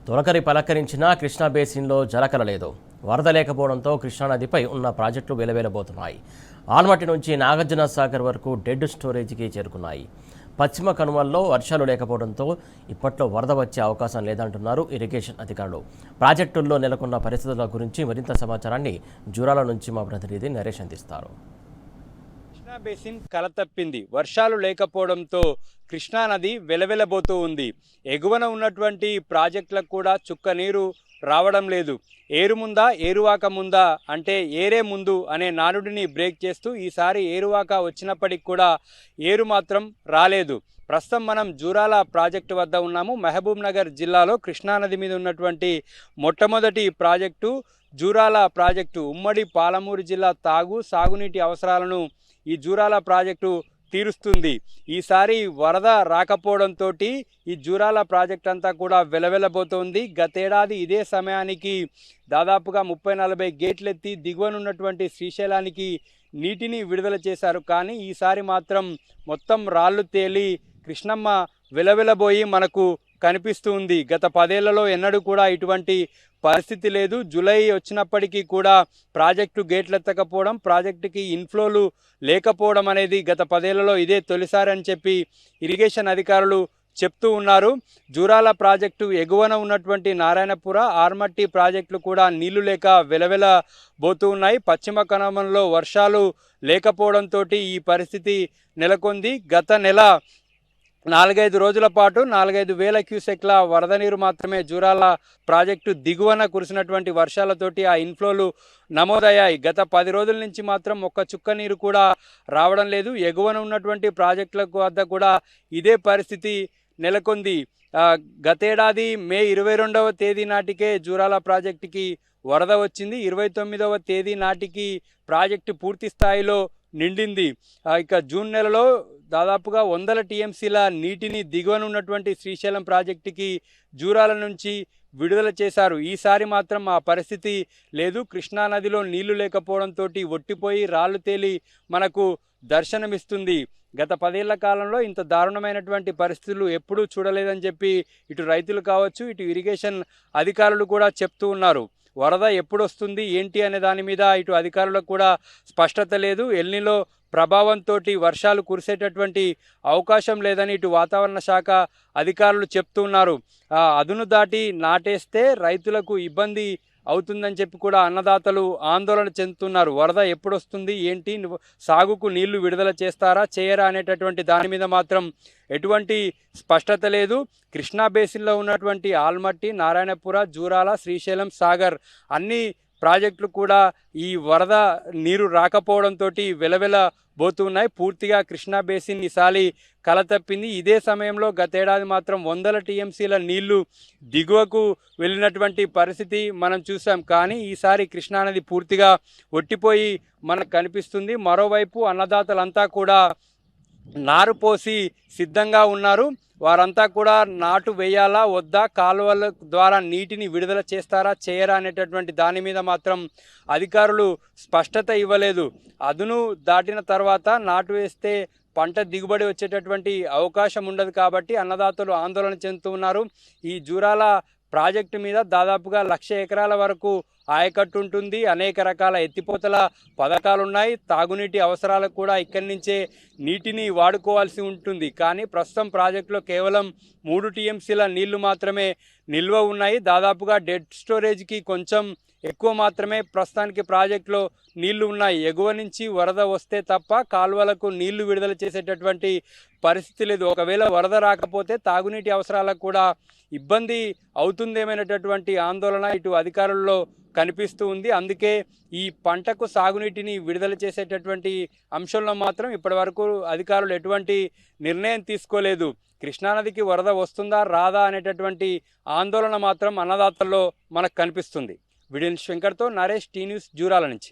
తొలకరి పలకరించినా కృష్ణా బేసిన్లో జలకలలేదు. వరద లేకపోవడంతో కృష్ణానదిపై ఉన్న ప్రాజెక్టులు వెలవెలబోతున్నాయి. ఆల్మట్టి నుంచి నాగార్జున సాగర్ వరకు డెడ్ స్టోరేజీకి చేరుకున్నాయి. పశ్చిమ కనుమల్లో వర్షాలు లేకపోవడంతో ఇప్పట్లో వరద వచ్చే అవకాశం లేదంటున్నారు ఇరిగేషన్ అధికారులు. ప్రాజెక్టుల్లో నెలకొన్న పరిస్థితుల గురించి మరింత సమాచారాన్ని జూరాల నుంచి మా ప్రతినిధి నరేష్ అందిస్తారు. కృష్ణా బేసిన్ కలతప్పింది. వర్షాలు లేకపోవడంతో కృష్ణానది వెలవెలబోతూ ఉంది. ఎగువన ఉన్నటువంటి ప్రాజెక్టులకు కూడా చుక్క నీరు రావడం లేదు. ఏరు ముందా ఏరువాక ముందా అంటే ఏరే ముందు అనే నానుడిని బ్రేక్ చేస్తూ ఈసారి ఏరువాక వచ్చినప్పటికి కూడా ఏరు మాత్రం రాలేదు. ప్రస్తుతం మనం జూరాల ప్రాజెక్టు వద్ద ఉన్నాము. మహబూబ్ నగర్ జిల్లాలో కృష్ణానది మీద ఉన్నటువంటి మొట్టమొదటి ప్రాజెక్టు జూరాల ప్రాజెక్టు. ఉమ్మడి పాలమూరు జిల్లా సాగునీటి అవసరాలను ఈ జూరాల ప్రాజెక్టు తీరుస్తుంది. ఈసారి వరద రాకపోవడంతో ఈ జూరాల ప్రాజెక్ట్ అంతా కూడా వెలవెలబోతోంది. గతేడాది ఇదే సమయానికి దాదాపుగా 30-40 గేట్లెత్తి దిగువనున్నటువంటి శ్రీశైలానికి నీటిని విడుదల చేశారు. కానీ ఈసారి మాత్రం మొత్తం రాళ్ళు తేలి కృష్ణమ్మ వెలవెలబోయి మనకు కనిపిస్తుంది. గత 10 ఏళ్లలో ఎన్నడూ కూడా ఇటువంటి పరిస్థితి లేదు. జూలై వచ్చినప్పటికీ కూడా ప్రాజెక్టు గేట్లెత్తకపోవడం, ప్రాజెక్టుకి ఇన్ఫ్లోలు లేకపోవడం అనేది గత 10 ఏళ్లలో ఇదే తొలిసారి అని చెప్పి ఇరిగేషన్ అధికారులు చెప్తూ ఉన్నారు. జూరాల ఎగువన ఉన్నటువంటి నారాయణపుర, ఆర్మట్టి ప్రాజెక్టులు కూడా నీళ్లు లేక వెలవెలబోతూ ఉన్నాయి. పశ్చిమ కనుమల్లో వర్షాలు లేకపోవడంతో ఈ పరిస్థితి నెలకొంది. గత నెల 4-5 రోజుల పాటు 4-5 వేల క్యూసెక్ల వరద నీరు మాత్రమే జూరాల ప్రాజెక్టు దిగువన కురిసినటువంటి వర్షాలతోటి ఆ ఇన్ఫ్లోలు నమోదయ్యాయి. గత 10 రోజుల నుంచి మాత్రం ఒక్క చుక్క నీరు కూడా రావడం లేదు. ఎగువన ఉన్నటువంటి ప్రాజెక్టుల వద్ద కూడా ఇదే పరిస్థితి నెలకొంది. గతేడాది మే 22వ తేదీ నాటికే జూరాల ప్రాజెక్టుకి వరద వచ్చింది. 29వ తేదీ నాటికి ప్రాజెక్టు పూర్తి స్థాయిలో నిండింది. ఇక జూన్ నెలలో దాదాపుగా 100 టీఎంసీల నీటిని దిగువన ఉన్నటువంటి శ్రీశైలం ప్రాజెక్టుకి జూరాల నుంచి విడుదల చేశారు. ఈసారి మాత్రం ఆ పరిస్థితి లేదు. కృష్ణానదిలో నీళ్లు లేకపోవడంతో ఒట్టిపోయి రాళ్ళు తేలి మనకు దర్శనమిస్తుంది. గత 10 ఏళ్ల కాలంలో ఇంత దారుణమైనటువంటి పరిస్థితులు ఎప్పుడూ చూడలేదని చెప్పి ఇటు రైతులు కావచ్చు, ఇటు ఇరిగేషన్ అధికారులు కూడా చెప్తూ ఉన్నారు. వరద ఎప్పుడు వస్తుంది ఏంటి అనే దాని మీద ఇటు అధికారులకు కూడా స్పష్టత లేదు. ఎల్నిలో ప్రభావంతో వర్షాలు కురిసేటటువంటి అవకాశం లేదని ఇటు వాతావరణ శాఖ అధికారులు చెప్తున్నారు. అదును దాటి నాటేస్తే రైతులకు ఇబ్బంది అవుతుందని చెప్పి కూడా అన్నదాతలు ఆందోళన చెందుతున్నారు. వరద ఎప్పుడు వస్తుంది ఏంటి, సాగుకు నీళ్లు విడుదల చేస్తారా చేయరా అనేటటువంటి దాని మీద మాత్రం ఎటువంటి స్పష్టత లేదు. కృష్ణా బేసిన్లో ఉన్నటువంటి ఆల్మట్టి, నారాయణపుర, జూరాల, శ్రీశైలం, సాగర్ అన్ని ప్రాజెక్టులు కూడా ఈ వరద నీరు రాకపోవడంతో వెలవెలబోతున్నాయి. పూర్తిగా కృష్ణా బేసిన్ ఈసారి కలతప్పింది. ఇదే సమయంలో గతేడాది మాత్రం 100 టీఎంసీల నీళ్లు దిగువకు వెళ్ళినటువంటి పరిస్థితి మనం చూసాం. కానీ ఈసారి కృష్ణానది పూర్తిగా ఒట్టిపోయి మనకు కనిపిస్తుంది. మరోవైపు అన్నదాతలంతా కూడా నారు పోసి సిద్ధంగా ఉన్నారు. వారంతా కూడా నాటు వేయాలా వద్దా, కాలువల ద్వారా నీటిని విడుదల చేస్తారా చేయరా అనేటటువంటి దాని మీద మాత్రం అధికారులు స్పష్టత ఇవ్వలేదు. అదును దాటిన తర్వాత నాటు వేస్తే పంట దిగుబడి వచ్చేటటువంటి అవకాశం ఉండదు కాబట్టి అన్నదాతలు ఆందోళన చెందుతూ ఉన్నారు. ఈ జూరాల ప్రాజెక్టు మీద దాదాపుగా 1,00,000 ఎకరాల వరకు ఆయకట్టు ఉంటుంది. అనేక రకాల ఎత్తిపోతల పథకాలు ఉన్నాయి. తాగునీటి అవసరాలకు కూడా ఇక్కడి నుంచే నీటిని వాడుకోవాల్సి ఉంటుంది. కానీ ప్రస్తుతం ప్రాజెక్టులో కేవలం 3 టీఎంసీల నీళ్లు మాత్రమే నిల్వ ఉన్నాయి. దాదాపుగా డెడ్ స్టోరేజ్కి కొంచెం ఎక్కువ మాత్రమే ప్రస్తుతానికి ప్రాజెక్టులో నీళ్లు ఉన్నాయి. ఎగువ నుంచి వరద వస్తే తప్ప కాలువలకు నీళ్లు విడుదల చేసేటటువంటి పరిస్థితి లేదు. ఒకవేళ వరద రాకపోతే తాగునీటి అవసరాలకు కూడా ఇబ్బంది అవుతుందేమైనటువంటి ఆందోళన ఇటు అధికారుల్లో కనిపిస్తూ ఉంది. అందుకే ఈ పంటకు సాగునీటిని విడుదల చేసేటటువంటి అంశంలో మాత్రం ఇప్పటివరకు అధికారులు ఎటువంటి నిర్ణయం తీసుకోలేదు. కృష్ణానదికి వరద వస్తుందా రాదా అనేటటువంటి ఆందోళన మాత్రం అన్నదాతల్లో మనకు కనిపిస్తుంది. వీడియో శంకర్తో నరేష్, టీ న్యూస్, జూరాల నుంచి.